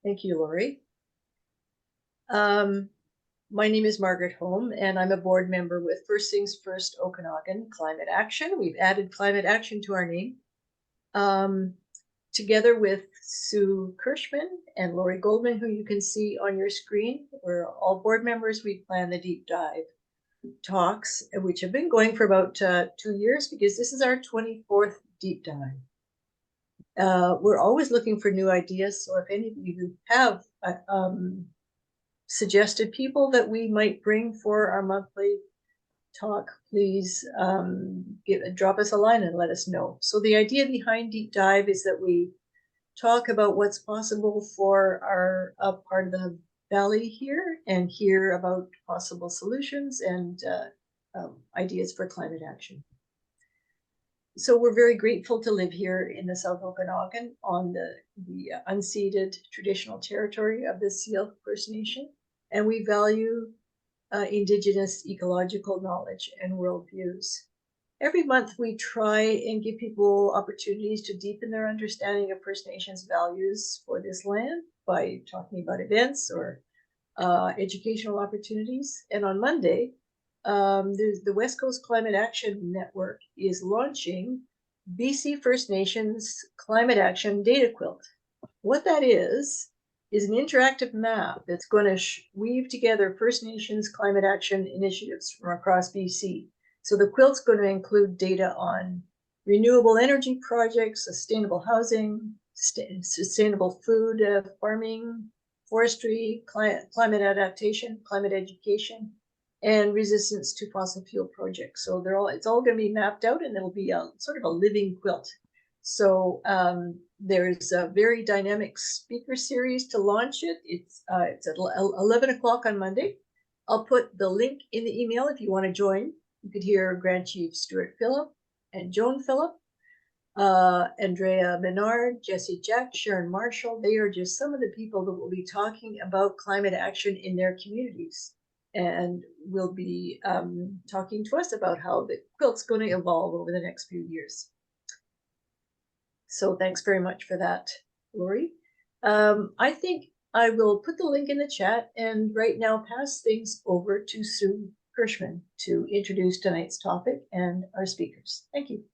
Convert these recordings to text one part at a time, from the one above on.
Thank you, Lori. My name is Margaret Holm, and I'm a board member with First Things First Okanagan Climate Action. We've added climate action to our name. Together with Sue Kirschman and Lori Goldman, who you can see on your screen, we're all board members. We plan the deep dive talks, which have been going for about 2 years, because this is our 24th deep dive. We're always looking for new ideas, so if any of you have suggested people that we might bring for our monthly talk, please drop us a line and let us know. So the idea behind Deep Dive is that we talk about what's possible for our part of the valley here, and hear about possible solutions and ideas for climate action. So we're very grateful to live here in the South Okanagan on the unceded traditional territory of the Seal First Nation, and we value Indigenous ecological knowledge and worldviews. Every month we try and give people opportunities to deepen their understanding of First Nations values for this land by talking about events or educational opportunities. And on Monday, the West Coast Climate Action Network is launching BC First Nations Climate Action Data Quilt. What that is an interactive map that's going to weave together First Nations climate action initiatives from across BC. So the quilt's going to include data on renewable energy projects, sustainable housing, sustainable food farming, forestry, climate adaptation, climate education, and resistance to fossil fuel projects. So it's all going to be mapped out, and it'll be a sort of a living quilt. So there's a very dynamic speaker series to launch it. It's at 11 o'clock on Monday. I'll put the link in the email if you want to join. You could hear Grand Chief Stuart Phillip and Joan Phillip, Andrea Menard, Jesse Jack, Sharon Marshall. They are just some of the people that will be talking about climate action in their communities, and will be talking to us about how the quilt's going to evolve over the next few years. So thanks very much for that, Lori. I think I will put the link in the chat, and right now pass things over to Sue Kirschman to introduce tonight's topic and our speakers. Thank you.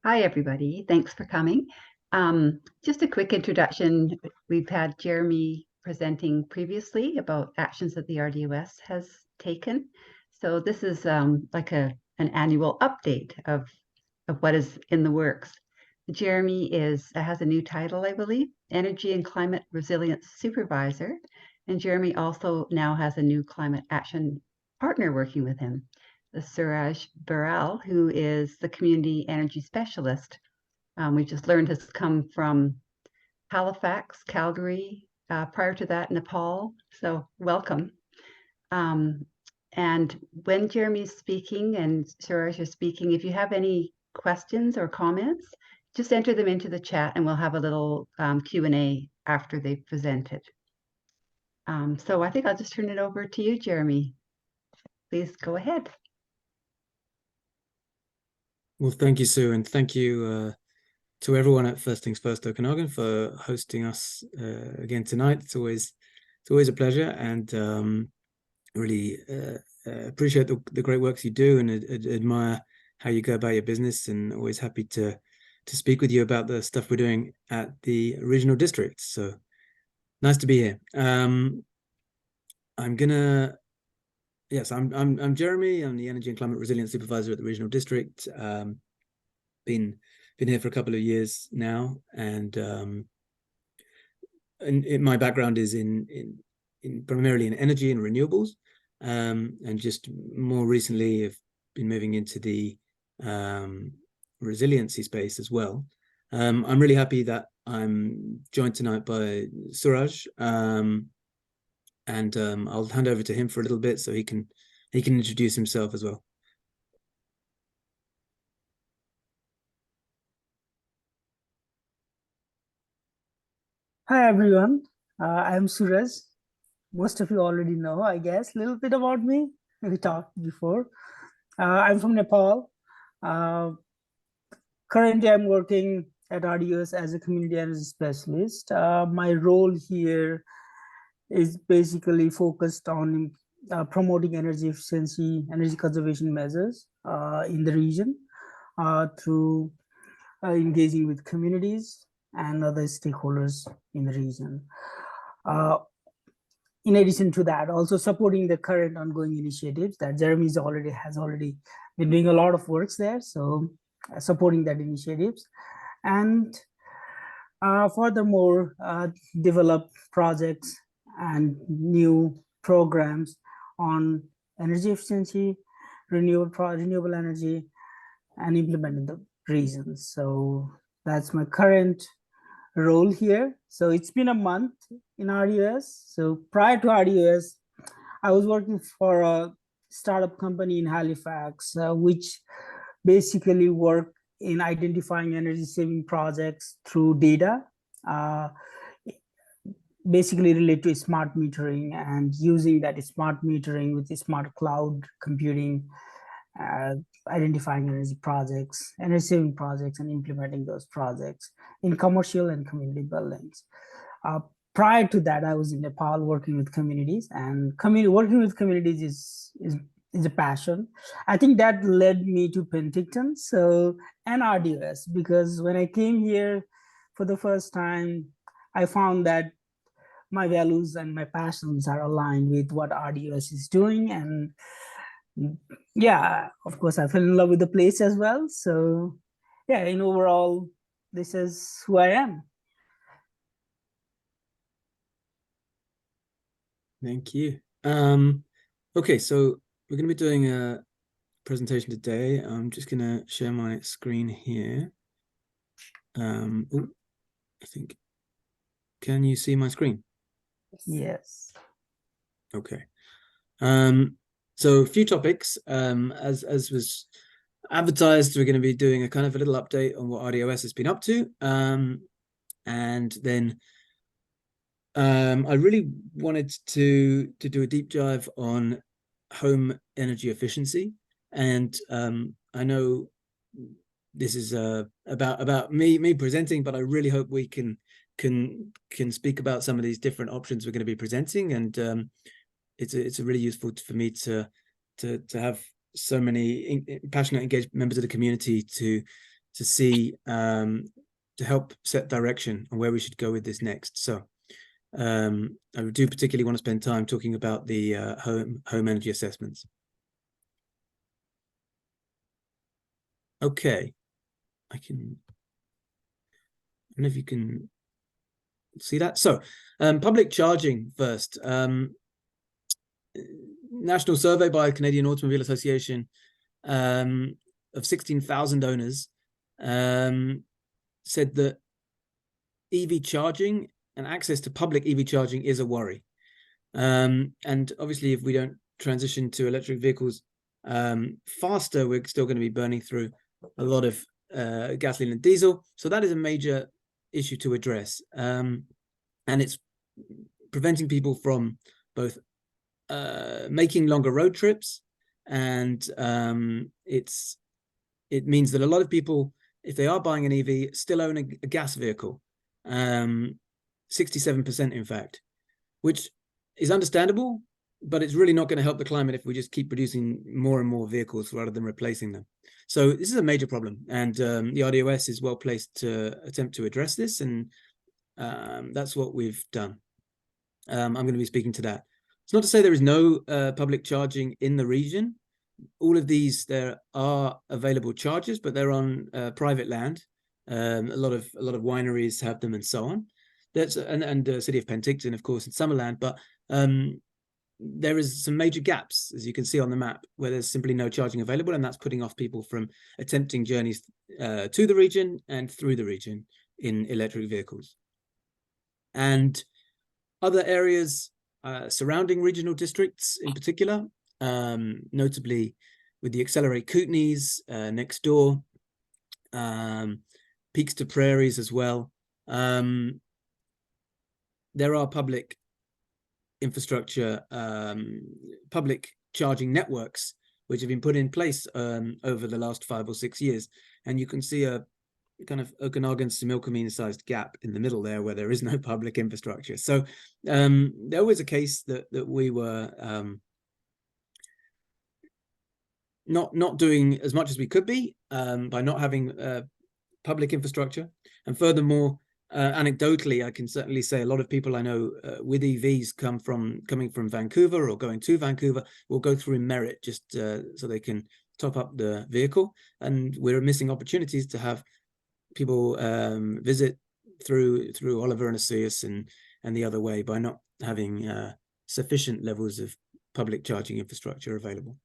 Hi, everybody. Thanks for coming. Just a quick introduction. We've had Jeremy presenting previously about actions that the RDOS has taken. So this is like an annual update of what is in the works. Jeremy has a new title, I believe, Energy and Climate Resilience Supervisor. And Jeremy also now has a new climate action partner working with him, the Suraj Baral, who is the community energy specialist. We just learned has come from Halifax, Calgary, prior to that, Nepal. So welcome. And when Jeremy's speaking and Suraj is speaking, if you have any questions or comments, just enter them into the chat, and we'll have a little Q&A after they've presented. So I think I'll just turn it over to you, Jeremy. Please go ahead. Well, thank you, Sue, and thank you to everyone at First Things First Okanagan for hosting us again tonight. It's always a pleasure, and really appreciate the great works you do, and admire how you go about your business, and always happy to speak with you about the stuff we're doing at the regional district. So nice to be here. I'm Jeremy. I'm the Energy and Climate Resilience Supervisor at the regional district. Been here for a couple of years now, and my background is in primarily in energy and renewables, and just more recently I've been moving into the resiliency space as well. I'm really happy that I'm joined tonight by Suraj, and I'll hand over to him for a little bit so he can introduce himself as well. Hi everyone, I'm Suraj. Most of you already know, I guess, a little bit about me. We talked before. I'm from Nepal. Currently, I'm working at RDOS as a community energy specialist. My role here is basically focused on promoting energy efficiency, energy conservation measures in the region through engaging with communities and other stakeholders in the region. In addition to that, also supporting the current ongoing initiatives that Jeremy's has already been doing a lot of works there. So supporting that initiatives, and furthermore, develop projects and new programs on energy efficiency, renewable energy, and implement in the regions. So that's my current role here. So it's been a month in RDOS. So prior to RDOS, I was working for a startup company in Halifax, which basically work in identifying energy saving projects through data, basically related to smart metering and using that smart metering with the smart cloud computing, identifying energy projects, energy saving projects, and implementing those projects in commercial and community buildings. Prior to that, I was in Nepal working with communities, and working with communities is a passion. I think that led me to Penticton, and RDOS, because when I came here for the first time, I found that my values and my passions are aligned with what RDOS is doing. And yeah, of course, I fell in love with the place as well. So yeah, in overall, this is who I am. Thank you. Okay, so we're going to be doing a presentation today. I'm just going to share my screen here. I think, can you see my screen? Yes. Okay. So a few topics. As was advertised, we're going to be doing a kind of a little update on what RDOS has been up to. And then I really wanted to do a deep dive on home energy efficiency. And I know this is about me presenting, but I really hope we can speak about some of these different options we're going to be presenting. And it's really useful for me to have so many passionate, engaged members of the community to see to help set direction on where we should go with this next. So I do particularly want to spend time talking about the home energy assessments. Okay, I don't know if you can see that. So public charging first. National survey by the Canadian Automobile Association of 16,000 owners said that EV charging and access to public EV charging is a worry. And obviously, if we don't transition to electric vehicles faster, we're still going to be burning through a lot of gasoline and diesel. So that is a major issue to address. And it's preventing people from both making longer road trips, and it means that a lot of people, if they are buying an EV, still own a gas vehicle, 67% in fact, which is understandable, but it's really not going to help the climate if we just keep producing more and more vehicles rather than replacing them. So this is a major problem, and the RDOS is well placed to attempt to address this, and that's what we've done. I'm going to be speaking to that. It's not to say there is no public charging in the region. All of these, there are available chargers, but they're on private land. A lot of wineries have them, and so on. That's and the city of Penticton, of course, and Summerland. But there is some major gaps, as you can see on the map, where there's simply no charging available, and that's putting off people from attempting journeys to the region and through the region in electric vehicles. And other areas surrounding regional districts in particular, notably with the Accelerate Kootenays next door, Peaks to Prairies as well. There are public infrastructure, public charging networks which have been put in place over the last 5 or 6 years, and you can see a kind of Okanagan-Similkameen sized gap in the middle there where there is no public infrastructure. So there was a case that we were not doing as much as we could be by not having public infrastructure. And furthermore, anecdotally, I can certainly say a lot of people I know with EVs coming from Vancouver or going to Vancouver will go through merit just so they can top up the vehicle. And we're missing opportunities to have people visit through Oliver and Osoyoos and the other way by not having sufficient levels of public charging infrastructure available.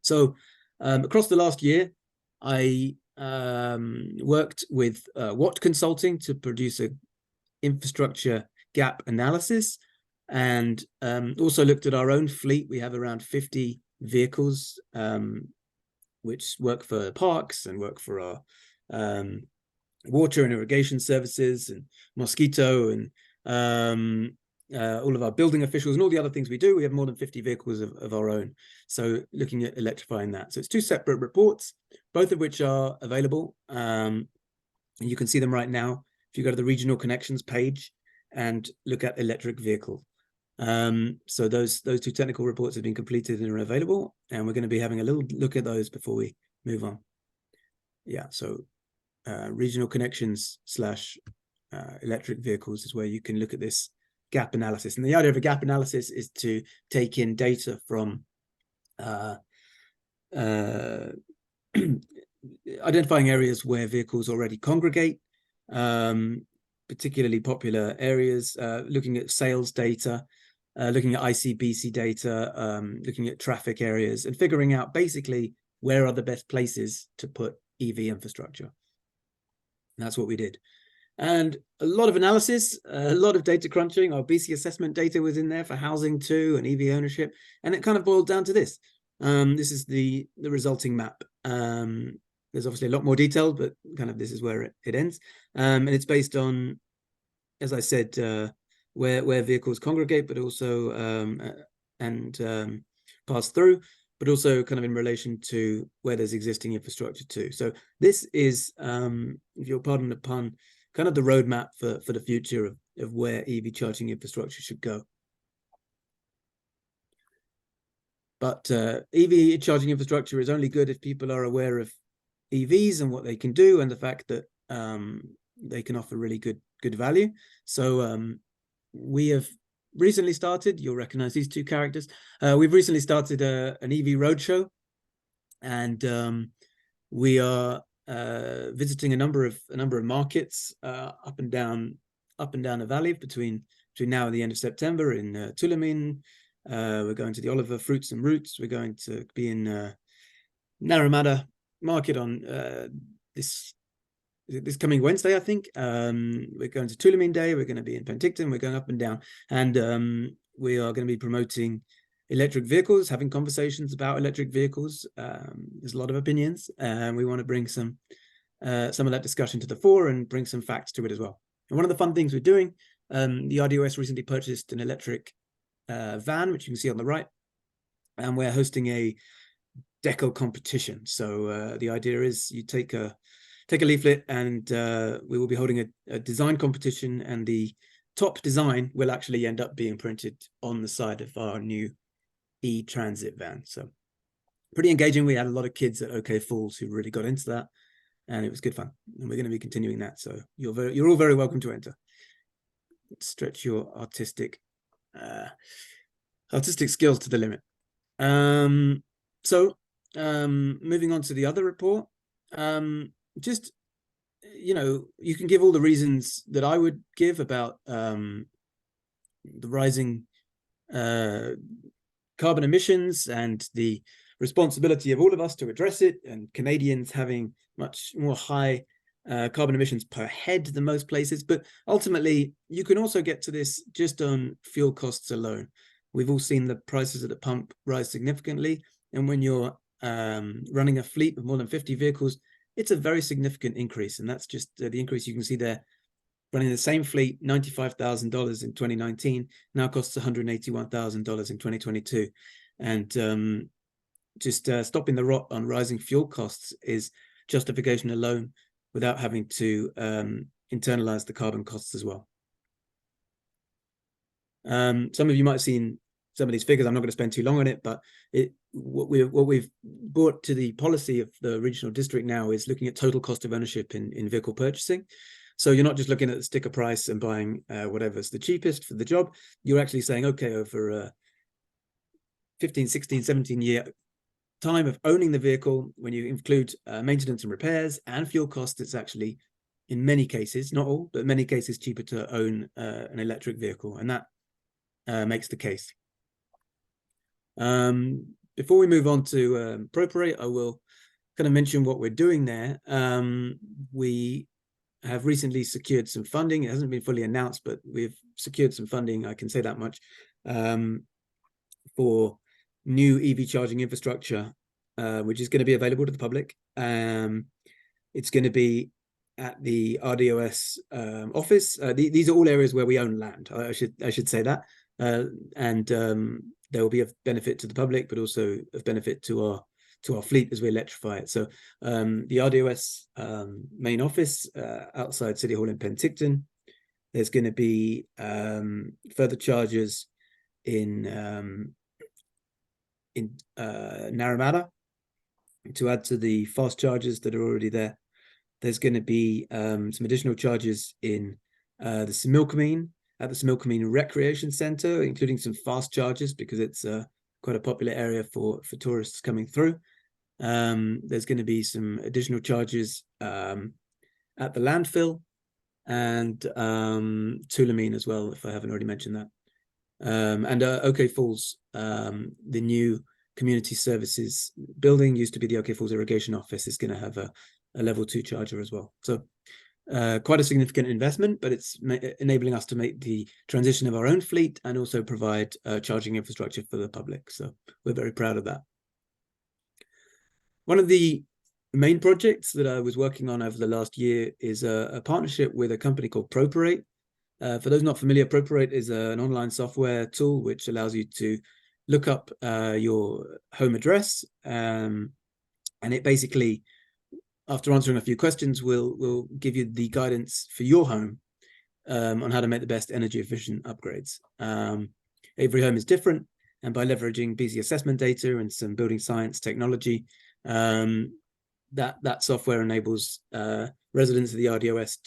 So across the last year, I worked with Watt Consulting to produce a infrastructure gap analysis, and also looked at our own fleet. We have around 50 vehicles which work for parks and work for our water and irrigation services and mosquito and all of our building officials and all the other things we do. We have more than 50 vehicles of our own. So looking at electrifying that. So it's two separate reports, both of which are available. And you can see them right now if you go to the regional connections page and look at electric vehicle. So those two technical reports have been completed and are available, and we're going to be having a little look at those before we move on. Yeah, so regional connections / electric vehicles is where you can look at this gap analysis. And the idea of a gap analysis is to take in data from identifying areas where vehicles already congregate, particularly popular areas, looking at sales data, looking at ICBC data, looking at traffic areas, and figuring out basically where are the best places to put EV infrastructure. And that's what we did. And a lot of analysis, a lot of data crunching. Our BC assessment data was in there for housing too and EV ownership. And it kind of boiled down to this. This is the resulting map. There's obviously a lot more detail, but kind of this is where it ends. And it's based on, as I said, where vehicles congregate, but also pass through, but also kind of in relation to where there's existing infrastructure too. So this is, if you'll pardon the pun, kind of the roadmap for the future of where EV charging infrastructure should go. But EV charging infrastructure is only good if people are aware of EVs and what they can do, and the fact that they can offer really good value. So we have recently started, you'll recognize these two characters. We've recently started an EV roadshow, and we are visiting a number of markets up and down the valley between now and the end of September in Tulameen. We're going to the Oliver Fruits and Roots. We're going to be in Narramada Market on this coming Wednesday, I think. We're going to Tulameen Day. We're going to be in Penticton. We're going up and down, and we are going to be promoting electric vehicles, having conversations about electric vehicles. There's a lot of opinions, and we want to bring some of that discussion to the fore and bring some facts to it as well. And one of the fun things we're doing, the RDOS recently purchased an electric van, which you can see on the right, and we're hosting a decal competition. So the idea is you take a leaflet, and we will be holding a design competition, and the top design will actually end up being printed on the side of our new e-transit van. So pretty engaging. We had a lot of kids at OK Falls who really got into that, and it was good fun, and we're going to be continuing that. So you're all very welcome to enter. Stretch your artistic skills to the limit. So moving on to the other report, just, you know, you can give all the reasons that I would give about the rising carbon emissions and the responsibility of all of us to address it, and Canadians having much more high carbon emissions per head than most places. But ultimately, you can also get to this just on fuel costs alone. We've all seen the prices at the pump rise significantly, and when you're running a fleet of more than 50 vehicles, it's a very significant increase. And that's just the increase you can see there. Running the same fleet, $95,000 in 2019, now costs $181,000 in 2022. And just stopping the rot on rising fuel costs is justification alone without having to internalize the carbon costs as well. Some of you might have seen some of these figures. I'm not going to spend too long on it, but what we've brought to the policy of the regional district now is looking at total cost of ownership in vehicle purchasing. So you're not just looking at the sticker price and buying whatever's the cheapest for the job. You're actually saying, okay, over a 15, 16, 17 year time of owning the vehicle, when you include maintenance and repairs and fuel costs, it's actually, in many cases, not all, but in many cases, cheaper to own an electric vehicle. And that makes the case. Before we move on to Properate, I will kind of mention what we're doing there. We have recently secured some funding. It hasn't been fully announced, but we've secured some funding, I can say that much, for new EV charging infrastructure, which is going to be available to the public. It's going to be at the RDOS office. These are all areas where we own land. I should say that. And there will be of benefit to the public, but also of benefit to our fleet as we electrify it. So the RDOS main office outside City Hall in Penticton. There's going to be further chargers in Naramata to add to the fast chargers that are already there. There's going to be some additional charges in the Similkameen, at the Similkameen Recreation Centre, including some fast chargers because it's quite a popular area for tourists coming through. There's going to be some additional charges at the landfill and Tulameen as well, if I haven't already mentioned that. And OK Falls, the new community services building, used to be the OK Falls Irrigation Office, is going to have a level 2 charger as well. So quite a significant investment, but it's enabling us to make the transition of our own fleet and also provide charging infrastructure for the public. So we're very proud of that. One of the main projects that I was working on over the last year is a partnership with a company called Properate. For those not familiar, Properate is an online software tool which allows you to look up your home address, and it basically, after answering a few questions, will give you the guidance for your home on how to make the best energy efficient upgrades. Every home is different, and by leveraging BZ assessment data and some building science technology, that software enables residents of the RDOS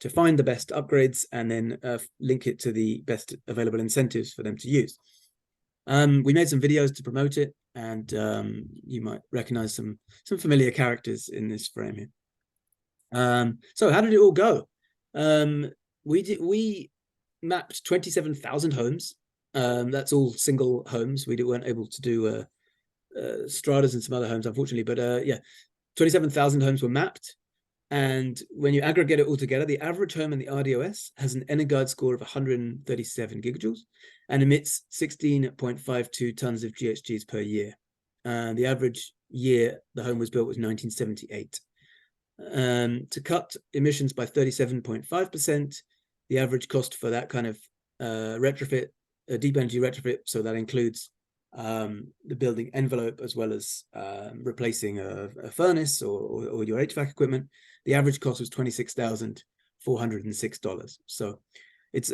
to find the best upgrades and then link it to the best available incentives for them to use. We made some videos to promote it, and you might recognize some familiar characters in this frame here. So how did it all go? We mapped 27,000 homes. That's all single homes. We weren't able to do stratas and some other homes, unfortunately, but yeah, 27,000 homes were mapped. And when you aggregate it all together, the average home in the RDOS has an Energuard score of 137 gigajoules and emits 16.52 tons of GHGs per year. The average year the home was built was 1978. To cut emissions by 37.5%, the average cost for that kind of retrofit, a deep energy retrofit, so that includes the building envelope as well as replacing a furnace or your HVAC equipment, the average cost was $26,406. So it's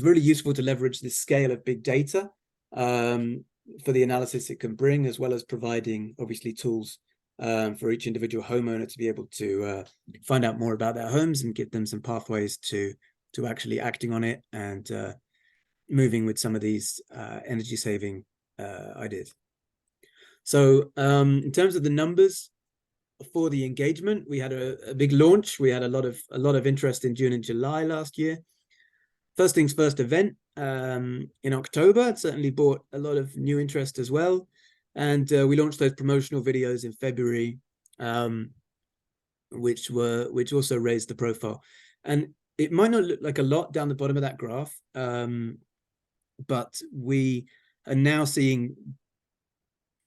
really useful to leverage this scale of big data for the analysis it can bring, as well as providing obviously tools for each individual homeowner to be able to find out more about their homes and give them some pathways to actually acting on it and moving with some of these energy saving ideas. So in terms of the numbers for the engagement, we had a big launch. We had a lot of interest in June and July last year. First things first event in October. It certainly brought a lot of new interest as well. And we launched those promotional videos in February, which also raised the profile. And it might not look like a lot down the bottom of that graph, but we are now seeing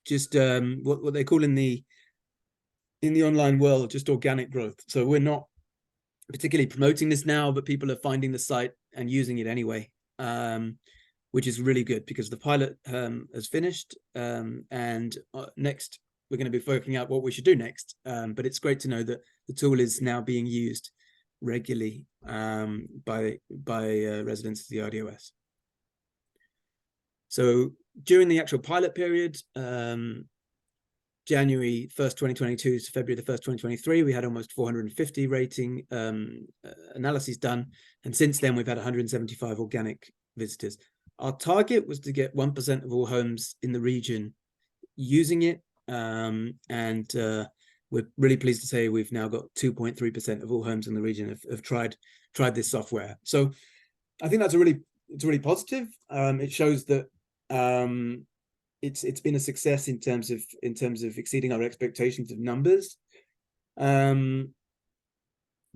just what they call in the online world just organic growth. So we're not particularly promoting this now, but people are finding the site and using it anyway, which is really good because the pilot has finished, and next we're going to be working out what we should do next. But it's great to know that the tool is now being used regularly by residents of the RDOS. So during the actual pilot period, January 1st, 2022 to February the 1st, 2023, we had almost 450 rating analyses done. And since then, we've had 175 organic visitors. Our target was to get 1% of all homes in the region using it. We're really pleased to say we've now got 2.3% of all homes in the region have tried this software. So I think it's really positive. It shows that it's been a success in terms of exceeding our expectations of numbers, and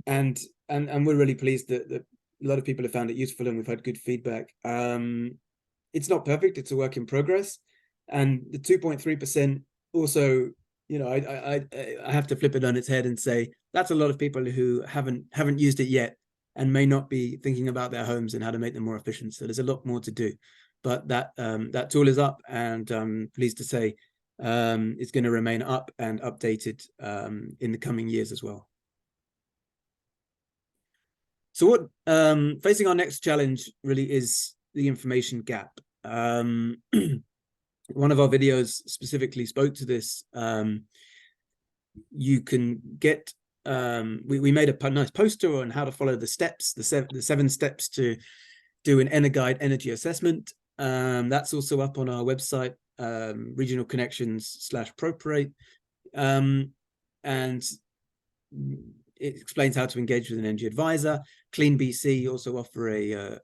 we're really pleased that a lot of people have found it useful, and we've had good feedback. It's not perfect; it's a work in progress, and the 2.3% also, you know, I have to flip it on its head and say that's a lot of people who haven't used it yet and may not be thinking about their homes and how to make them more efficient. So there's a lot more to do. But that tool is up, and I'm pleased to say it's going to remain up and updated in the coming years as well. So what facing our next challenge really is the information gap. One of our videos specifically spoke to this. You can get we made a nice poster on how to follow the steps, the 7 steps to do an EnerGuide energy assessment. That's also up on our website, regionalconnections/Properate, and it explains how to engage with an energy advisor. Clean BC also offer a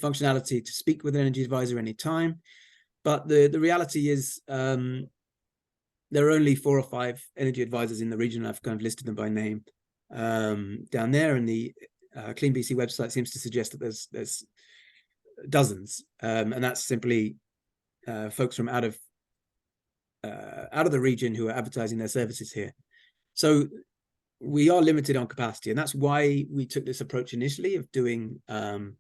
functionality to speak with an energy advisor anytime. But the reality is there are only 4 or 5 energy advisors in the region. I've kind of listed them by name down there, and the Clean BC website seems to suggest that there's dozens, and that's simply folks from out of the region who are advertising their services here. So we are limited on capacity, and that's why we took this approach initially of doing the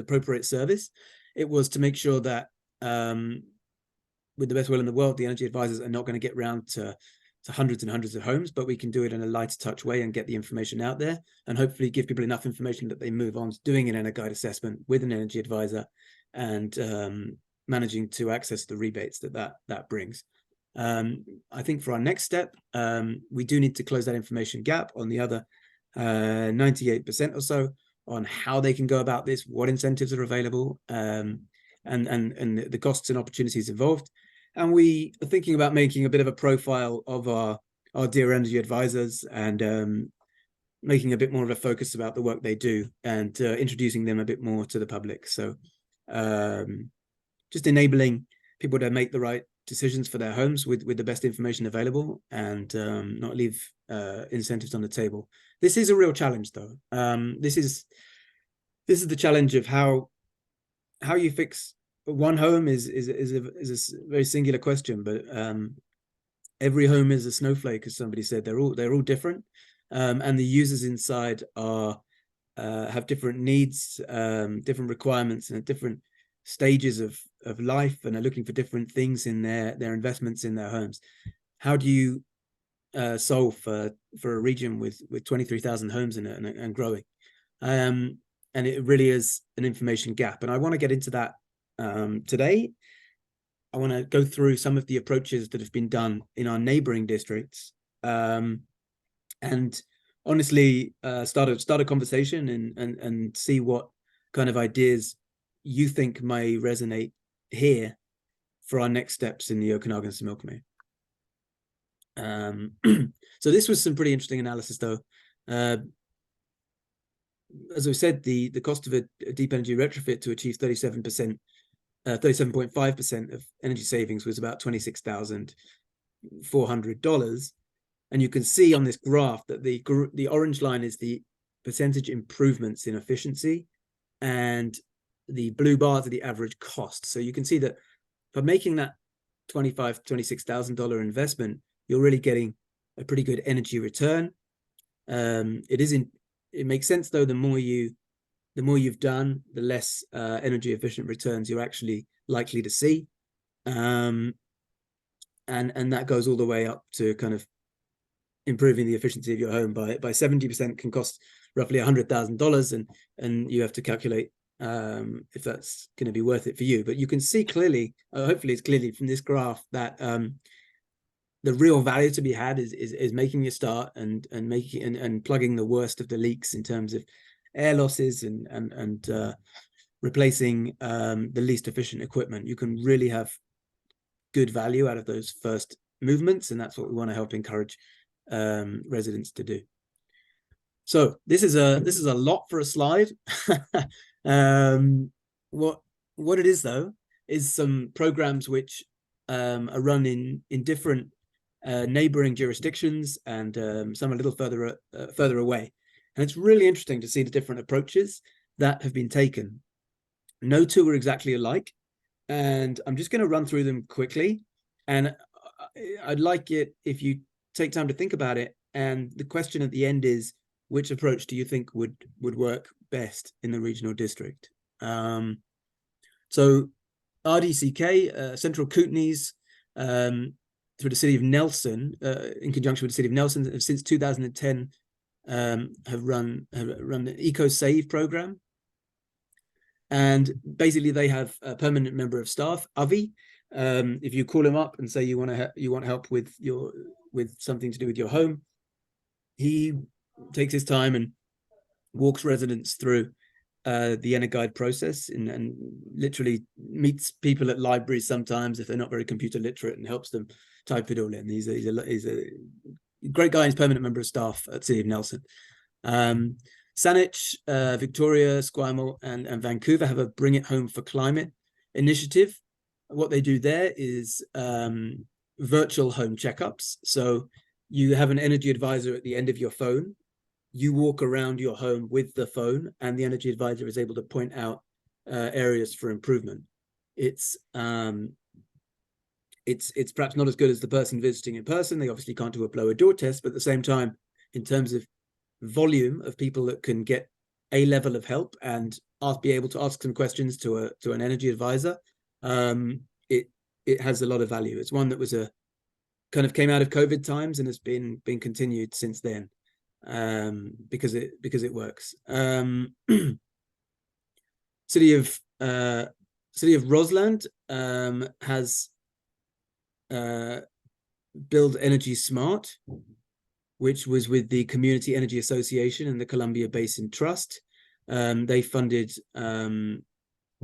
Properate service. It was to make sure that with the best will in the world, the energy advisors are not going to get round to hundreds and hundreds of homes, but we can do it in a lighter touch way and get the information out there, and hopefully give people enough information that they move on to doing an EnerGuide assessment with an energy advisor, and managing to access the rebates that brings. I think for our next step, we do need to close that information gap on the other 98% or so on how they can go about this, what incentives are available, and the costs and opportunities involved. And we are thinking about making a bit of a profile of our dear energy advisors, and making a bit more of a focus about the work they do, and introducing them a bit more to the public. So just enabling people to make the right decisions for their homes with the best information available, and not leave incentives on the table. This is a real challenge, though. This is the challenge of how you fix one home is a very singular question, but every home is a snowflake, as somebody said. They're all different, and the users inside have different needs, different requirements, and different stages of life, and are looking for different things in their investments in their homes. How do you solve for a region with 23,000 homes in it and growing? And it really is an information gap, and I want to get into that today. I want to go through some of the approaches that have been done in our neighboring districts, and honestly start a conversation and see what kind of ideas you think may resonate here for our next steps in the Okanagan Similkameen. So this was some pretty interesting analysis, though. As I said, the cost of a deep energy retrofit to achieve 37.5% of energy savings was about $26,400. And you can see on this graph that the orange line is the percentage improvements in efficiency, and the blue bars are the average cost. So you can see that for making that $26,000 investment, you're really getting a pretty good energy return. It makes sense, though, the more you've done, the less energy efficient returns you're actually likely to see. and that goes all the way up to kind of improving the efficiency of your home by 70% can cost roughly $100,000, and you have to calculate if that's going to be worth it for you. But you can see clearly, hopefully it's clearly from this graph, that the real value to be had is making your start and making and plugging the worst of the leaks in terms of air losses and replacing the least efficient equipment. You can really have good value out of those first movements, and that's what we want to help encourage residents to do. So this is a lot for a slide. What it is, though, is some programs which are run in different neighboring jurisdictions, and some a little further away. And it's really interesting to see the different approaches that have been taken. No two are exactly alike, and I'm just going to run through them quickly. And I'd like it if you take time to think about it. And the question at the end is, which approach do you think would work best in the regional district? So RDCK, Central Kootenays, through the city of Nelson, in conjunction with the city of Nelson, since 2010, have run the Eco Save program. And basically they have a permanent member of staff, Avi. If you call him up and say you want help with something to do with your home, he takes his time and walks residents through the EnerGuide process, and literally meets people at libraries sometimes if they're not very computer literate, and helps them type it all in. He's a great guy. He's permanent member of staff at City of Nelson. Saanich, Victoria, Esquimalt, and Vancouver have a Bring It Home for Climate initiative. What they do there is virtual home checkups. So you have an energy advisor at the end of your phone. You walk around your home with the phone, and the energy advisor is able to point out areas for improvement. It's perhaps not as good as the person visiting in person. They obviously can't do a blower door test, but at the same time, in terms of volume of people that can get a level of help and be able to ask some questions to an energy advisor, it has a lot of value. It's one that was kind of came out of COVID times and has been continued since then, because it works. City of Roseland has Build Energy Smart, which was with the Community Energy Association and the Columbia Basin Trust. They funded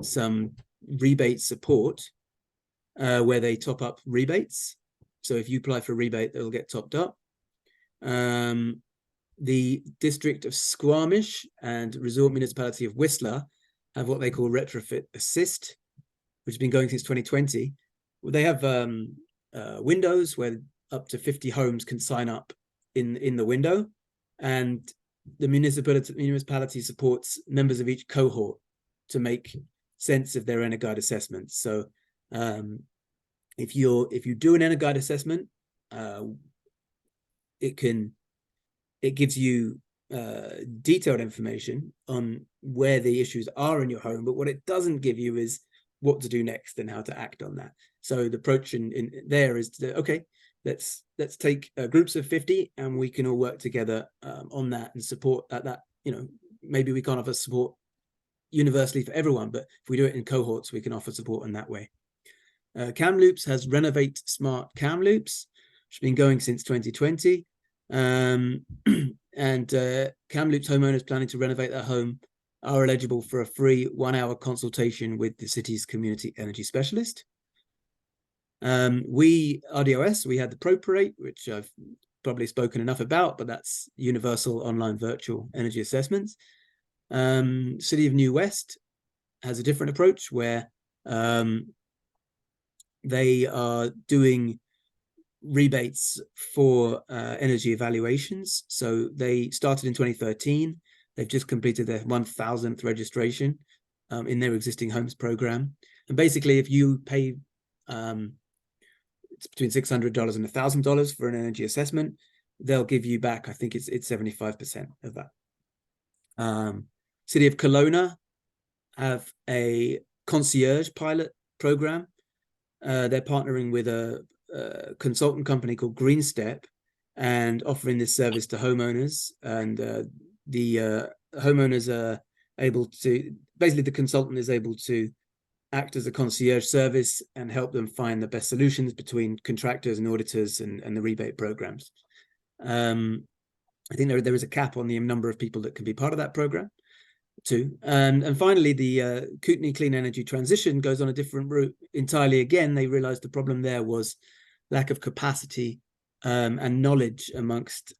some rebate support where they top up rebates. So if you apply for a rebate, they'll get topped up. The District of Squamish and Resort Municipality of Whistler have what they call Retrofit Assist, which has been going since 2020. They have windows where up to 50 homes can sign up in the window, and the municipality supports members of each cohort to make sense of their EnerGuide assessments. So if you do an EnerGuide assessment, it gives you detailed information on where the issues are in your home, but what it doesn't give you is what to do next and how to act on that. So the approach in there is to, okay, let's take groups of 50 and we can all work together on that and support at that. Maybe we can't offer support universally for everyone, but if we do it in cohorts, we can offer support in that way. Kamloops has Renovate Smart Kamloops, which has been going since 2020. And Kamloops homeowners planning to renovate their home are eligible for a free 1-hour consultation with the city's community energy specialist. RDOS, we had the Properate, which I've probably spoken enough about, but that's universal online virtual energy assessments. City of New West has a different approach where they are doing rebates for energy evaluations. So they started in 2013. They've just completed their 1,000th registration in their existing homes program. And basically, if you pay it's between $600 and $1,000 for an energy assessment, they'll give you back, I think it's 75% of that. City of Kelowna have a concierge pilot program. They're partnering with a consultant company called Green Step, and offering this service to homeowners. And the homeowners are able to, basically the consultant is able to act as a concierge service and help them find the best solutions between contractors and auditors and the rebate programs. I think there is a cap on the number of people that can be part of that program too. And finally, the Kootenay Clean Energy Transition goes on a different route entirely. Again, they realized the problem there was lack of capacity and knowledge amongst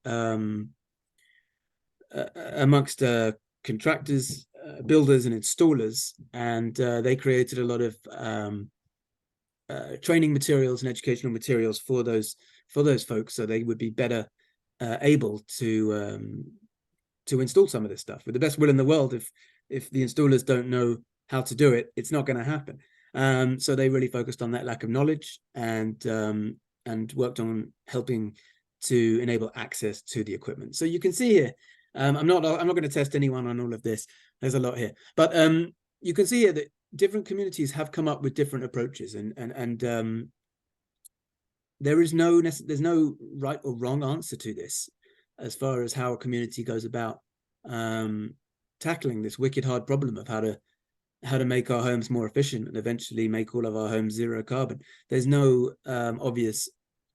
contractors, builders, and installers, and they created a lot of training materials and educational materials for those folks, so they would be better able to install some of this stuff. With the best will in the world, if the installers don't know how to do it, it's not going to happen. So they really focused on that lack of knowledge and worked on helping to enable access to the equipment. So you can see here, I'm not going to test anyone on all of this. There's a lot here, but you can see here that different communities have come up with different approaches, and there's no right or wrong answer to this as far as how a community goes about tackling this wicked hard problem of how to make our homes more efficient and eventually make all of our homes zero carbon. There's no obvious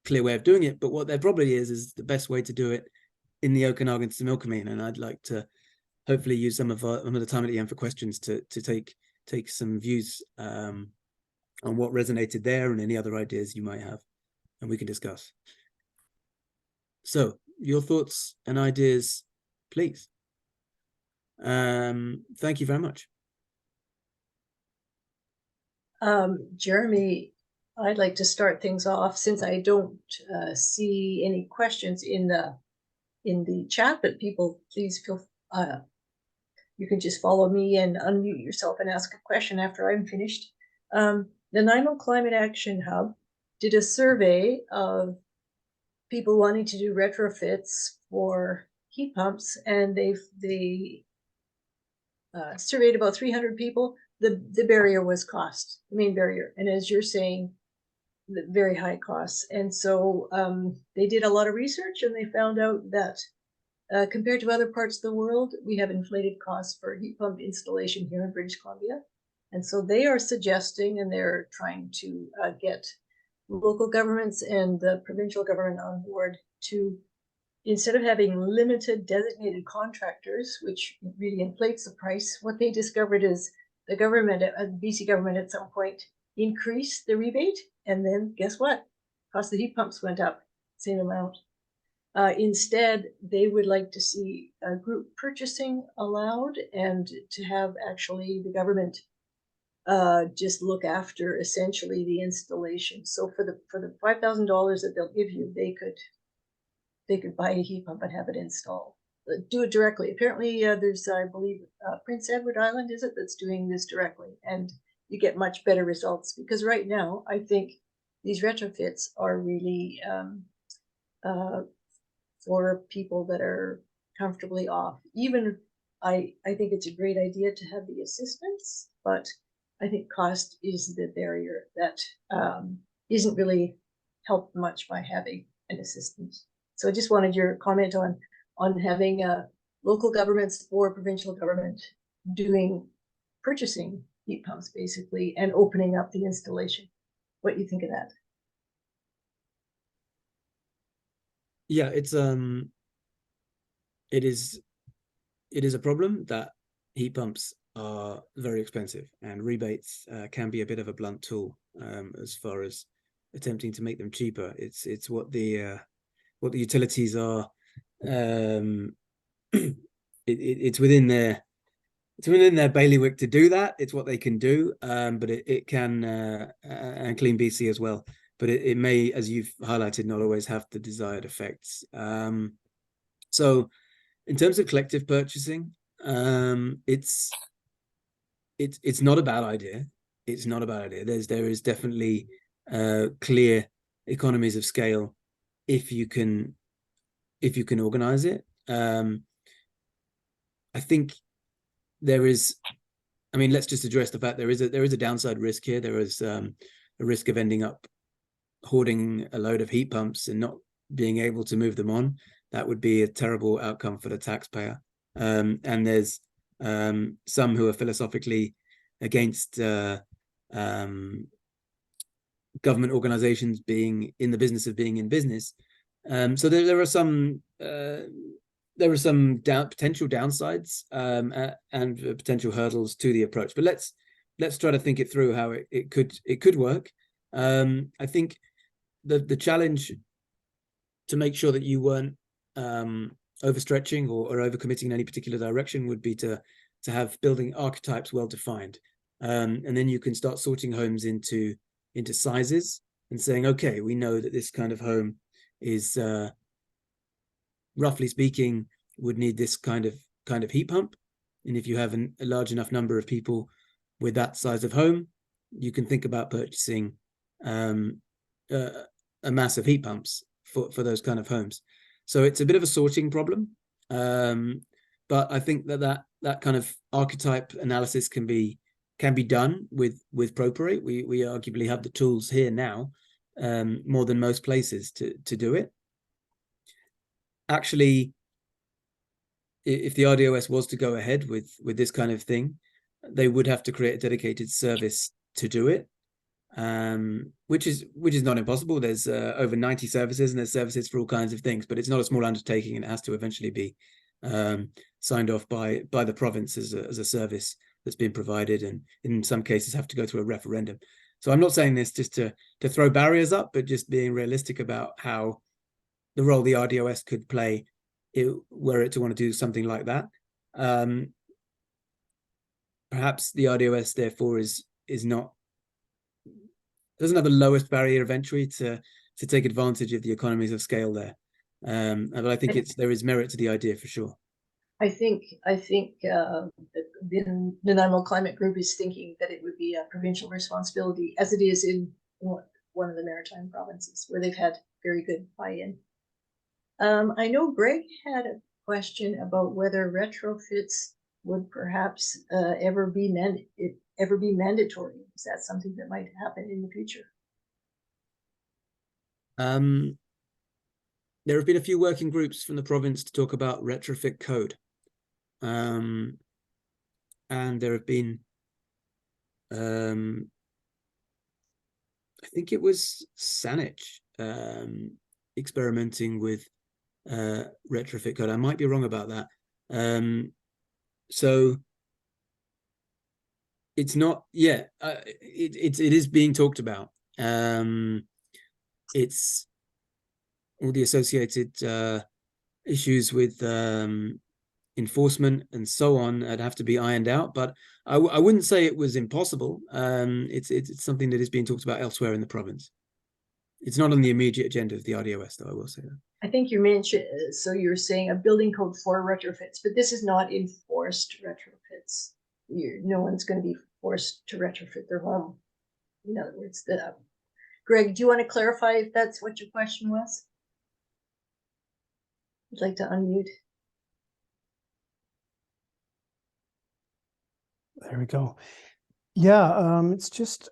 clear way of doing it, but what there probably is the best way to do it in the Okanagan Similkameen. And I'd like to hopefully use some of the time at the end for questions to take some views on what resonated there and any other ideas you might have, and we can discuss. So your thoughts and ideas, please. Thank you very much. Jeremy, I'd like to start things off, since I don't see any questions in the chat, but people, please feel you can just follow me and unmute yourself and ask a question after I'm finished. The Nanaimo Climate Action Hub did a survey of people wanting to do retrofits for heat pumps, and they surveyed about 300 people. The barrier was cost, the main barrier, and as you're saying, the very high costs. And so they did a lot of research, and they found out that compared to other parts of the world, we have inflated costs for heat pump installation here in British Columbia. And so they are suggesting, and they're trying to get local governments and the provincial government on board to, instead of having limited designated contractors, which really inflates the price, what they discovered is the government, BC government at some point, increased the rebate, and then guess what? Cost of heat pumps went up, same amount. Instead, they would like to see group purchasing allowed, and to have actually the government just look after essentially the installation. So for the $5,000 that they'll give you, they could buy a heat pump and have it installed. Do it directly. Apparently, there's, I believe, Prince Edward Island, is it, that's doing this directly, and you get much better results, because right now I think these retrofits are really for people that are comfortably off. Even I think it's a great idea to have the assistance, but I think cost is the barrier that isn't really helped much by having an assistance. So I just wanted your comment on having local governments or provincial government doing purchasing heat pumps basically, and opening up the installation. What do you think of that? Yeah, it is a problem that heat pumps are very expensive, and rebates can be a bit of a blunt tool as far as attempting to make them cheaper. It's what the utilities are. It's within their bailiwick to do that. It's what they can do, but it can, and Clean BC as well. But it may, as you've highlighted, not always have the desired effects. So in terms of collective purchasing, it's not a bad idea. It's not a bad idea. There is definitely clear economies of scale if you can organize it. I think there is, I mean, let's just address the fact there is a downside risk here. There is a risk of ending up hoarding a load of heat pumps and not being able to move them on, that would be a terrible outcome for the taxpayer. And there's some who are philosophically against government organizations being in the business of being in business. So there are some potential downsides and potential hurdles to the approach. But let's try to think it through how it could work. I think the challenge to make sure that you weren't overstretching or overcommitting in any particular direction would be to have building archetypes well defined, and then you can start sorting homes into sizes and saying, okay, we know that this kind of home is roughly speaking would need this kind of heat pump, and if you have a large enough number of people with that size of home, you can think about purchasing a mass of heat pumps for those kind of homes. So it's a bit of a sorting problem, but I think that kind of archetype analysis can be done with Properate. We arguably have the tools here now, more than most places to do it. Actually, if the RDOS was to go ahead with this kind of thing, they would have to create a dedicated service to do it, which is not impossible. There's over 90 services, and there's services for all kinds of things, but it's not a small undertaking, and it has to eventually be signed off by the province as a service that's been provided, and in some cases have to go through a referendum. So I'm not saying this just to throw barriers up, but just being realistic about how the role the RDOS could play were it to want to do something like that. Perhaps the RDOS therefore doesn't have the lowest barrier of entry to take advantage of the economies of scale there. But I think there is merit to the idea for sure. I think the Nanaimo Climate Group is thinking that it would be a provincial responsibility, as it is in one of the maritime provinces where they've had very good buy-in. I know Greg had a question about whether retrofits would perhaps ever be mandatory. Is that something that might happen in the future? There have been a few working groups from the province to talk about retrofit code. And there have been, I think it was Saanich experimenting with retrofit code. I might be wrong about that. So it's not, it is being talked about. It's all the associated issues with enforcement and so on that have to be ironed out, but I wouldn't say it was impossible. It's something that is being talked about elsewhere in the province. It's not on the immediate agenda of the RDOS, though, I will say that. I think you mentioned, so you're saying a building code for retrofits, but this is not enforced retrofits. No one's going to be forced to retrofit their home. In other words, Greg, do you want to clarify if that's what your question was? I'd like to unmute. There we go. Yeah, it's just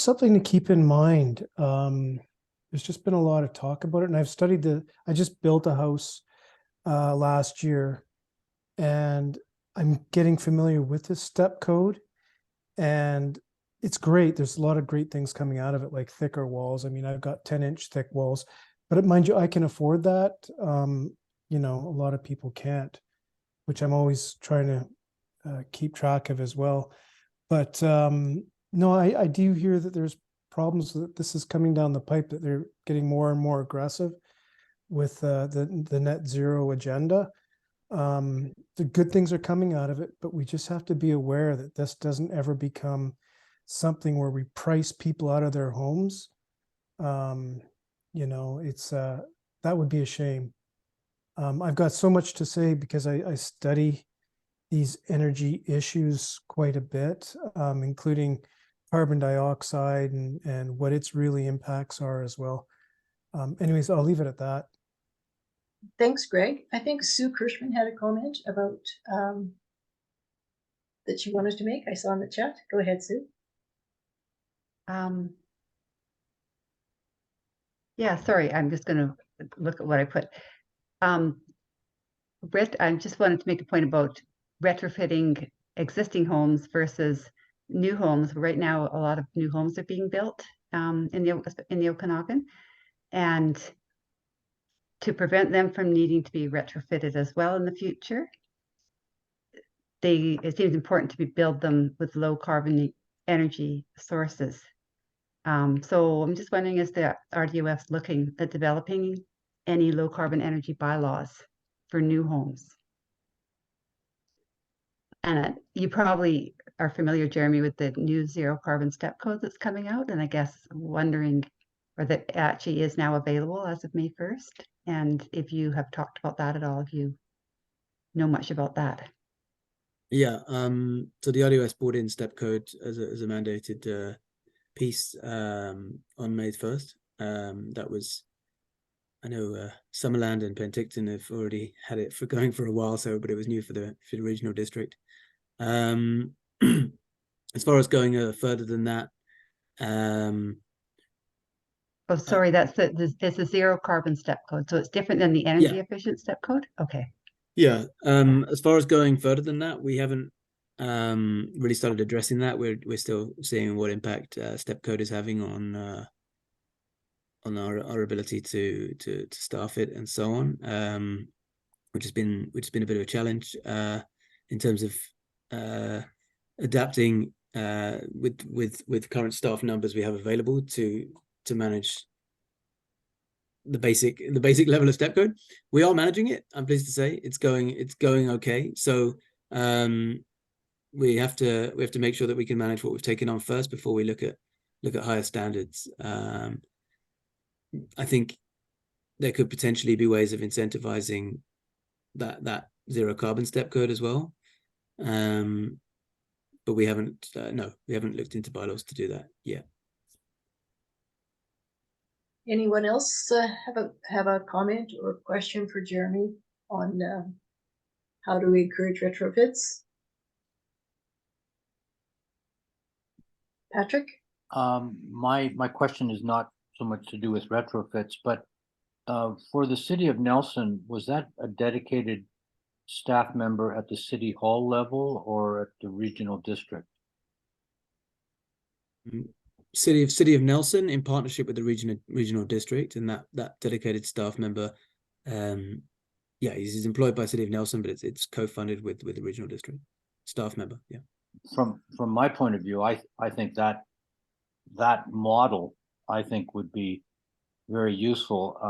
something to keep in mind. There's just been a lot of talk about it, and I've studied I just built a house last year, and I'm getting familiar with the step code, and it's great. There's a lot of great things coming out of it, like thicker walls. I mean, I've got 10-inch thick walls, but mind you, I can afford that. A lot of people can't, which I'm always trying to keep track of as well. But no, I do hear that there's problems that this is coming down the pipe, that they're getting more and more aggressive with the net zero agenda. The good things are coming out of it, but we just have to be aware that this doesn't ever become something where we price people out of their homes. It's that would be a shame. I've got so much to say because I study these energy issues quite a bit, including carbon dioxide and what its really impacts are as well. Anyways, I'll leave it at that. Thanks, Greg. I think Sue Kirschman had a comment about that she wanted to make. I saw in the chat. Go ahead, Sue. Yeah, sorry, I'm just going to look at what I put. I just wanted to make a point about retrofitting existing homes versus new homes. Right now, a lot of new homes are being built in the Okanagan, and to prevent them from needing to be retrofitted as well in the future, it seems important to build them with low carbon energy sources. So I'm just wondering, is the RDOS looking at developing any low carbon energy bylaws for new homes? And you probably are familiar, Jeremy, with the new zero carbon step code that's coming out, and I guess wondering, or that actually is now available as of May 1st. And if you have talked about that at all, if you know much about that. Yeah, so the RDOS brought in step code as a mandated piece on May 1st. That was, I know Summerland and Penticton have already had it for going for a while, but it was new for the regional district. As far as going further than that, Oh, sorry, it's a zero carbon step code, so it's different than the energy Yeah. efficient step code. Okay. Yeah. As far as going further than that, we haven't really started addressing that. We're still seeing what impact step code is having on our ability to staff it and so on. Which has been a bit of a challenge in terms of adapting with current staff numbers we have available to manage the basic level of step code. We are managing it. I'm pleased to say it's going okay. So we have to make sure that we can manage what we've taken on first before we look at higher standards. I think there could potentially be ways of incentivizing that zero carbon step code as well. But we haven't looked into bylaws to do that yet. Anyone else have a comment or question for Jeremy on how do we encourage retrofits? Patrick? My question is not so much to do with retrofits, but for the city of Nelson, was that a dedicated staff member at the city hall level or at the regional district? City of Nelson in partnership with the regional district, and that dedicated staff member, he's employed by City of Nelson, but it's co-funded with the regional district staff member. Yeah. From my point of view, I think that model I think would be very useful,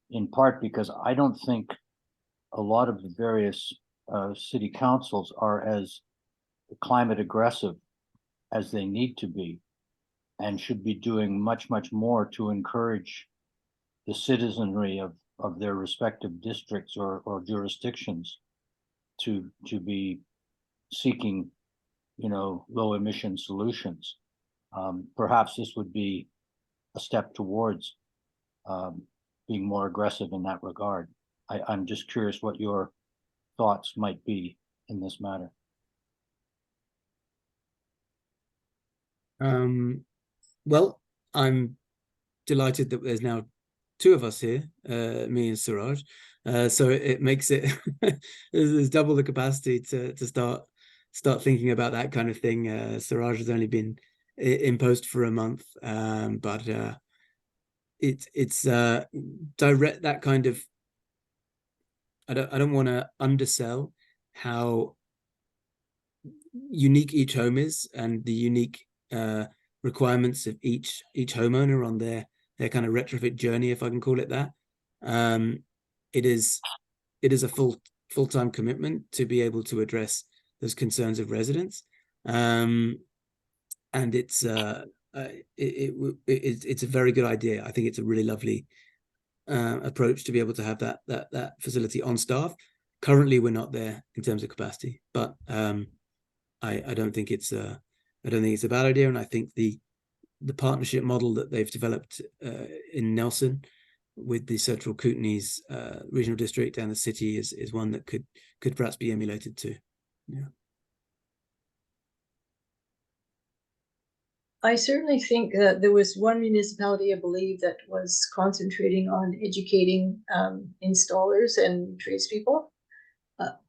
in part because I don't think a lot of the various city councils are as climate aggressive as they need to be, and should be doing much more to encourage the citizenry of their respective districts or jurisdictions to be seeking, low emission solutions. Perhaps this would be a step towards being more aggressive in that regard. I'm just curious what your thoughts might be in this matter. Well, I'm delighted that there's now two of us here, me and Suraj. So it makes it there's double the capacity to start thinking about that kind of thing. Suraj has only been in post for a month, but it's direct that kind of. I don't want to undersell how unique each home is and the unique requirements of each homeowner on their kind of retrofit journey, if I can call it that. It is a full-time commitment to be able to address those concerns of residents, and it's a very good idea. I think it's a really lovely approach to be able to have that facility on staff. Currently, we're not there in terms of capacity, but I don't think it's a bad idea, and I think the partnership model that they've developed in Nelson with the Central Kootenays regional district and the city is one that could perhaps be emulated too. Yeah. I certainly think that there was one municipality, I believe, that was concentrating on educating installers and tradespeople.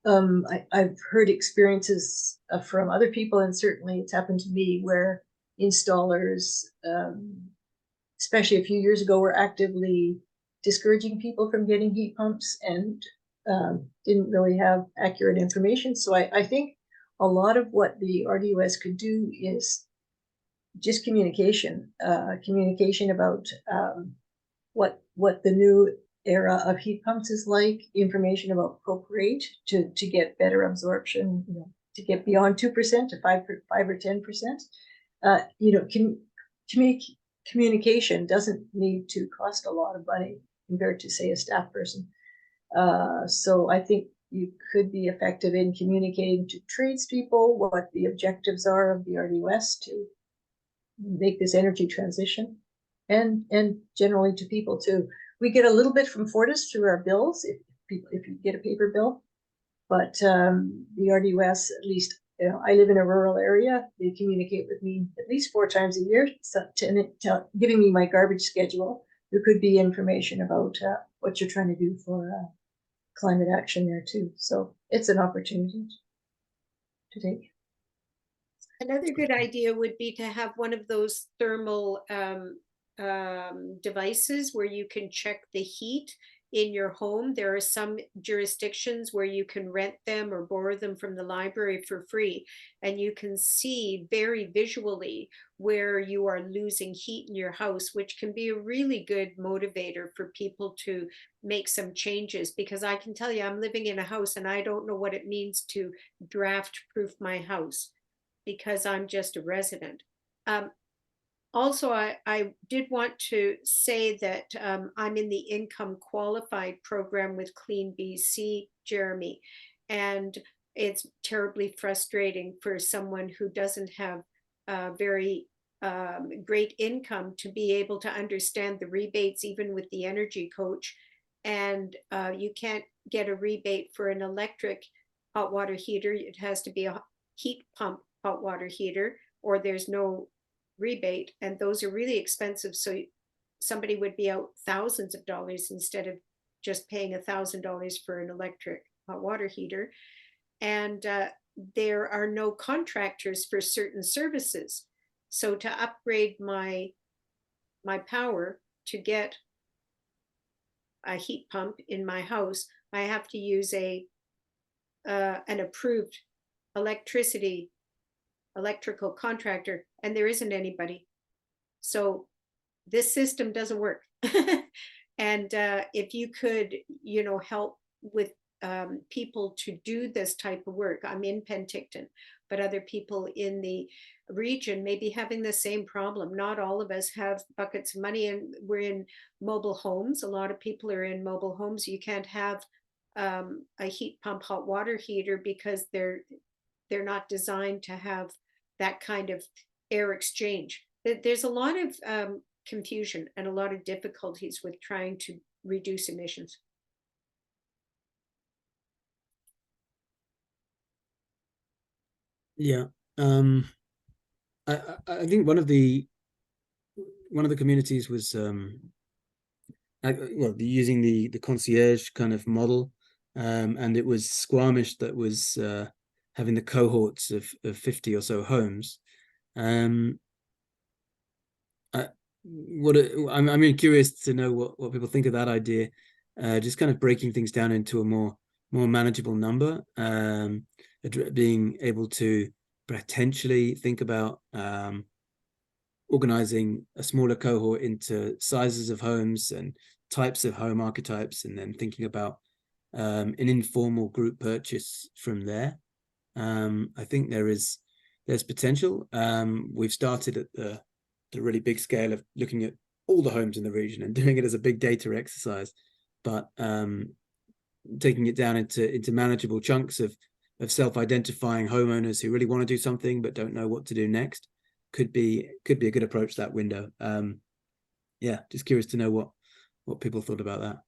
I've heard experiences from other people, and certainly it's happened to me, where installers, especially a few years ago, were actively discouraging people from getting heat pumps and didn't really have accurate information. So I think a lot of what the RDOS could do is just communication about what the new era of heat pumps is like, information about Properate to get better absorption, to get beyond 2% to 5 or 10%. Communication doesn't need to cost a lot of money compared to, say, a staff person. So I think you could be effective in communicating to tradespeople what the objectives are of the RDOS to make this energy transition, and generally to people too. We get a little bit from Fortis through our bills if you get a paper bill, but the RDOS, at least, I live in a rural area. They communicate with me at least 4 times a year, giving me my garbage schedule. There could be information about what you're trying to do for climate action there too. So it's an opportunity to take. Another good idea would be to have one of those thermal devices where you can check the heat in your home. There are some jurisdictions where you can rent them or borrow them from the library for free, and you can see very visually where you are losing heat in your house, which can be a really good motivator for people to make some changes. Because I can tell you, I'm living in a house and I don't know what it means to draft proof my house, because I'm just a resident. Also, I did want to say that I'm in the income qualified program with Clean BC, Jeremy, and it's terribly frustrating for someone who doesn't have very great income to be able to understand the rebates, even with the energy coach. And you can't get a rebate for an electric hot water heater. It has to be a heat pump hot water heater, or there's no rebate, and those are really expensive. So somebody would be out thousands of dollars instead of just paying $1,000 for an electric hot water heater. And there are no contractors for certain services. So to upgrade my power to get a heat pump in my house, I have to use an approved electrical contractor, and there isn't anybody. So this system doesn't work. And if you could, help with people to do this type of work. I'm in Penticton, but other people in the region may be having the same problem. Not all of us have buckets of money, and we're in mobile homes. A lot of people are in mobile homes. You can't have a heat pump hot water heater because they're not designed to have that kind of air exchange. There's a lot of confusion and a lot of difficulties with trying to reduce emissions. Yeah, I think one of the communities was using the concierge kind of model, and it was Squamish that was having the cohorts of 50 or so homes. I'm really curious to know what people think of that idea, just kind of breaking things down into a more manageable number, being able to potentially think about organizing a smaller cohort into sizes of homes and types of home archetypes, and then thinking about an informal group purchase from there. I think there's potential. We've started at the really big scale of looking at all the homes in the region and doing it as a big data exercise, but taking it down into manageable chunks of self-identifying homeowners who really want to do something but don't know what to do next could be a good approach to that window. Just curious to know what people thought about that.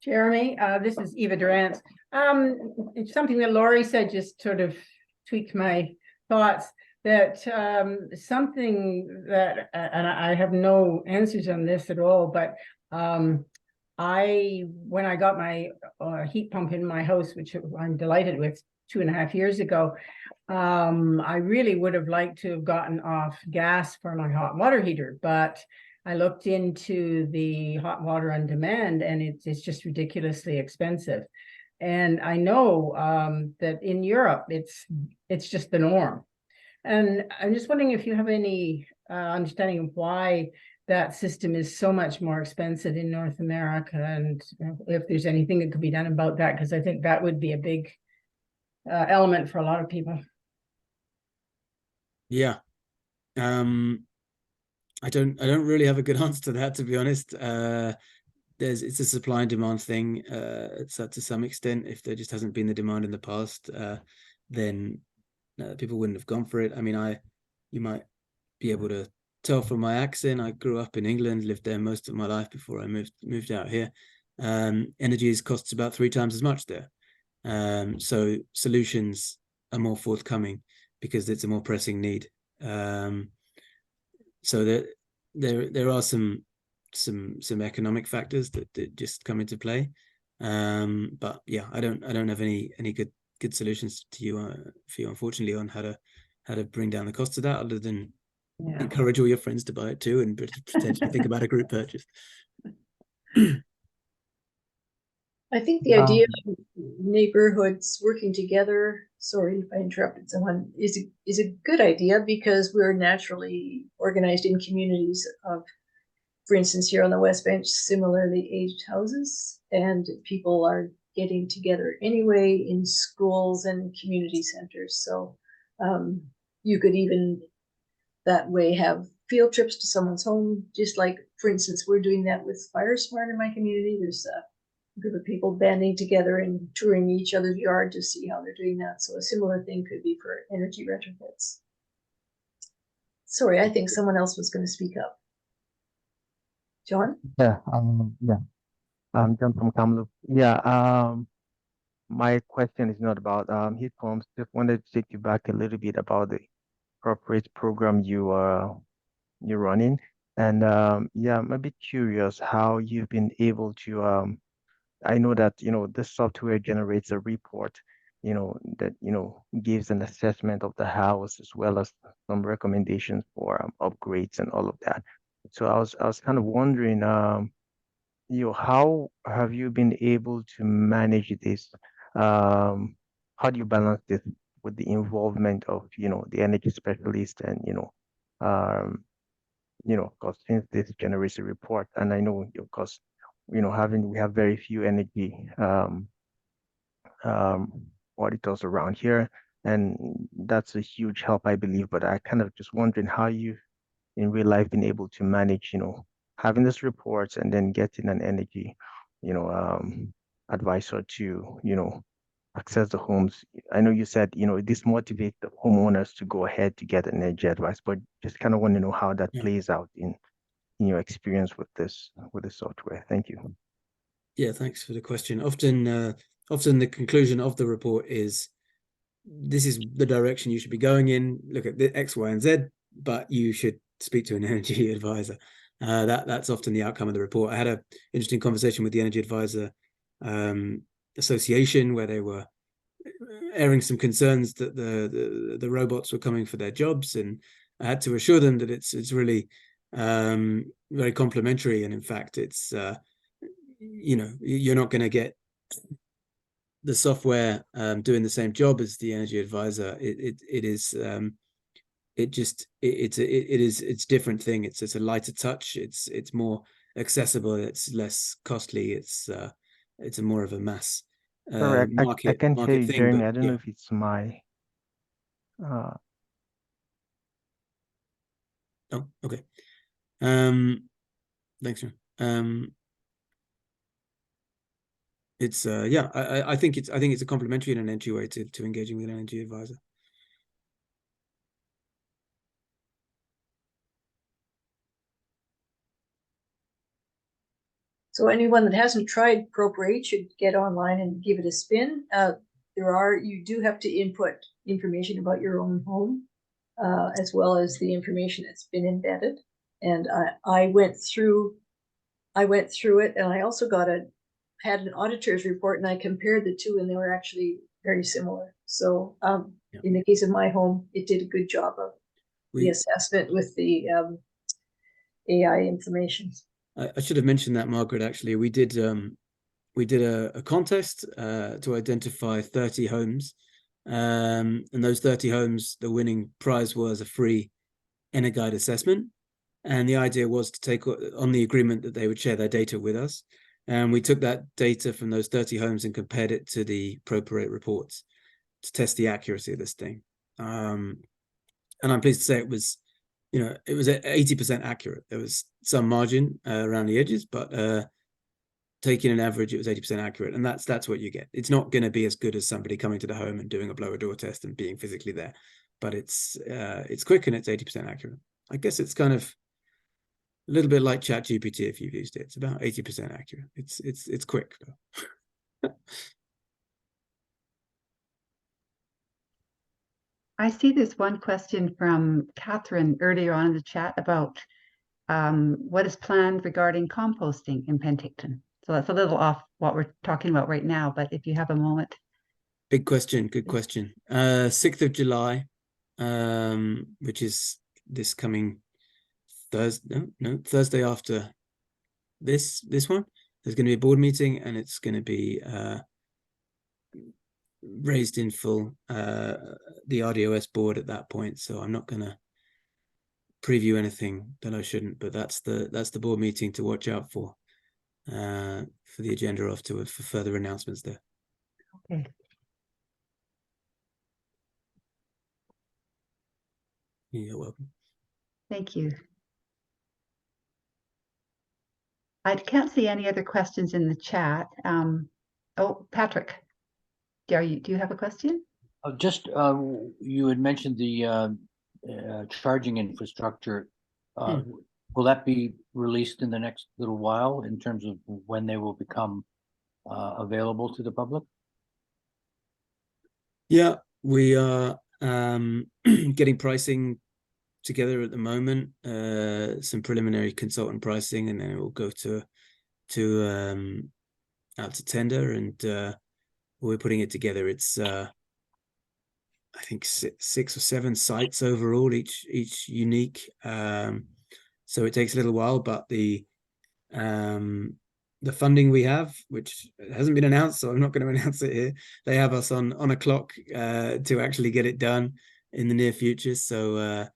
Jeremy, this is Eva Durant. It's something that Laurie said just sort of tweaked my thoughts. that something that, and I have no answers on this at all, but when I got my heat pump in my house, which I'm delighted with 2.5 years ago, I really would have liked to have gotten off gas for my hot water heater, but I looked into the hot water on demand, and it's just ridiculously expensive. And I know that in Europe, it's just the norm. And I'm just wondering if you have any understanding of why that system is so much more expensive in North America, and if there's anything that could be done about that, because I think that would be a big element for a lot of people. Yeah. I don't really have a good answer to that, to be honest. It's a supply and demand thing. It's to some extent. If there just hasn't been the demand in the past, then people wouldn't have gone for it. I mean, you might be able to tell from my accent. I grew up in England, lived there most of my life before I moved out here. Energy costs about 3 times as much there. So solutions are more forthcoming because it's a more pressing need. So there are some economic factors that just come into play. But yeah, I don't have any good solutions to you for you, unfortunately, on how to bring down the cost of that, other than encourage all your friends to buy it too, and potentially think about a group purchase. I think the idea of neighborhoods working together, sorry if I interrupted someone, is a good idea, because we're naturally organized in communities of, for instance, here on the West Bench, similarly aged houses, and people are getting together anyway in schools and community centers. So you could even that way have field trips to someone's home, just like, for instance, we're doing that with Fire Smart in my community. There's a group of people banding together and touring each other's yard to see how they're doing that. So a similar thing could be for energy retrofits. Sorry, I think someone else was going to speak up. John? Yeah, I'm John from Kamloops. Yeah, my question is not about heat pumps. Just wanted to take you back a little bit about the Properate program you're running, and yeah, I'm a bit curious how you've been able to. I know that this software generates a report, that gives an assessment of the house as well as some recommendations for upgrades and all of that. So I was kind of wondering, how have you been able to manage this? How do you balance this with the involvement of, the energy specialist and, because since this generates a report, and I know, of course, we have very few energy auditors around here, and that's a huge help, I believe. But I kind of just wondering how you in real life been able to manage, having this reports and then getting an energy, advisor to, access the homes. I know you said, this motivates the homeowners to go ahead to get an energy advice, but just kind of want to know how that plays out in your experience with this software. Thank you. Yeah, thanks for the question. Often the conclusion of the report is, this is the direction you should be going in. Look at the X, Y, and Z, but you should speak to an energy advisor. That's often the outcome of the report. I had an interesting conversation with the Energy Advisor Association, where they were airing some concerns that the robots were coming for their jobs, and I had to assure them that it's really very complementary, and in fact, it's you're not going to get the software doing the same job as the energy advisor. It's a different thing. It's a lighter touch. It's more accessible. It's less costly. It's a more of a mass Correct. I can hear you, thing, Jeremy. but I don't yeah. know if it's my Oh, okay. Thanks, John. It's yeah, I think it's a complementary and an entry way to engaging with an energy advisor. So anyone that hasn't tried Properate should get online and give it a spin. You do have to input information about your own home. as well as the information that's been embedded. And I went through it, and I also had an auditor's report, and I compared the two, and they were actually very similar. So in the case of my home, it did a good job of the assessment with the AI information. I should have mentioned that, Margaret. Actually, we did a contest to identify 30 homes, and those 30 homes, the winning prize was a free EnerGuide assessment. And the idea was to take on the agreement that they would share their data with us. And we took that data from those 30 homes and compared it to the Properate reports to test the accuracy of this thing. And I'm pleased to say it was, it was 80% accurate. There was some margin around the edges, but taking an average, it was 80% accurate. And that's what you get. It's not going to be as good as somebody coming to the home and doing a blower door test and being physically there, but it's quick and it's 80% accurate. I guess it's kind of a little bit like ChatGPT if you've used it. It's about 80% accurate. It's quick though. I see this one question from Catherine earlier on in the chat about what is planned regarding composting in Penticton. So that's a little off what we're talking about right now, but if you have a moment. Big question, good question. 6th of July, which is this coming Thursday after this one. There's going to be a board meeting, and it's going to be raised in full, the RDOS board at that point. So I'm not going to preview anything that I shouldn't, but that's the board meeting to watch out for the agenda afterwards for further announcements there. Okay. You're welcome. Thank you. I can't see any other questions in the chat. Oh, Patrick, do you have a question? Just you had mentioned the charging infrastructure. Will that be released in the next little while in terms of when they will become available to the public? Yeah, we are getting pricing together at the moment, some preliminary consultant pricing, and then it will go out to tender, and we're putting it together. It's I think 6 or 7 sites overall, each unique. So it takes a little while, but the funding we have, which hasn't been announced, so I'm not going to announce it here. They have us on a clock to actually get it done in the near future. So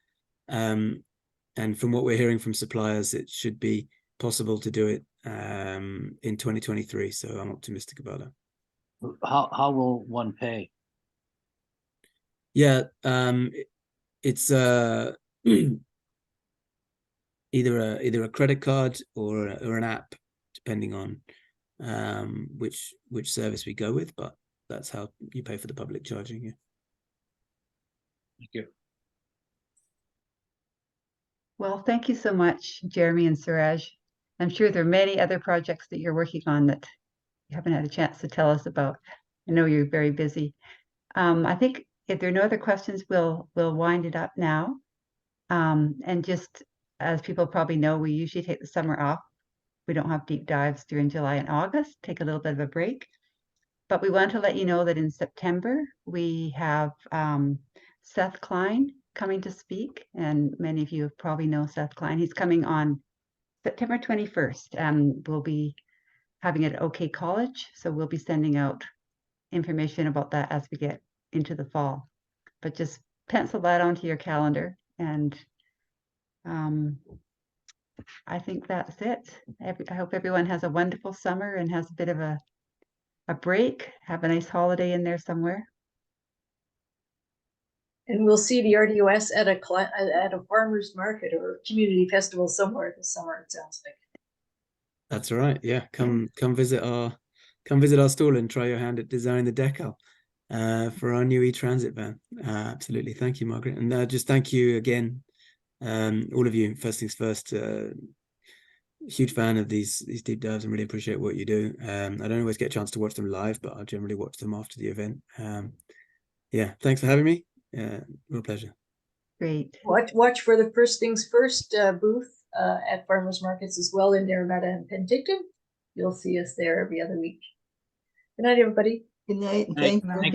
and from what we're hearing from suppliers, it should be possible to do it in 2023. So I'm optimistic about that. How will one pay? Yeah, it's either a credit card or an app, depending on which service we go with. But that's how you pay for the public charging. Yeah. Thank you. Well, thank you so much, Jeremy and Suraj. I'm sure there are many other projects that you're working on that you haven't had a chance to tell us about. I know you're very busy. I think if there are no other questions, we'll wind it up now. And just as people probably know, we usually take the summer off. We don't have deep dives during July and August, take a little bit of a break. But we want to let you know that in September, we have Seth Klein coming to speak. And many of you probably know Seth Klein. He's coming on September 21st, and we'll be having it at OK College. So we'll be sending out information about that as we get into the fall. But just pencil that onto your calendar. And I think that's it. I hope everyone has a wonderful summer and has a bit of a break. Have a nice holiday in there somewhere. And we'll see the RDOS at a farmer's market or community festival somewhere this summer, it sounds like. That's right. Yeah, come visit our stall and try your hand at designing the decal for our new e-transit van. Absolutely. Thank you, Margaret. And just thank you again, all of you. First things first, huge fan of these deep dives and really appreciate what you do. I don't always get a chance to watch them live, but I generally watch them after the event. Yeah, thanks for having me. Real pleasure. Great. Watch for the First Things First booth at farmers markets as well in Naramata and Penticton. You'll see us there every other week. Good night, everybody. Good night and Thank- thank you. thank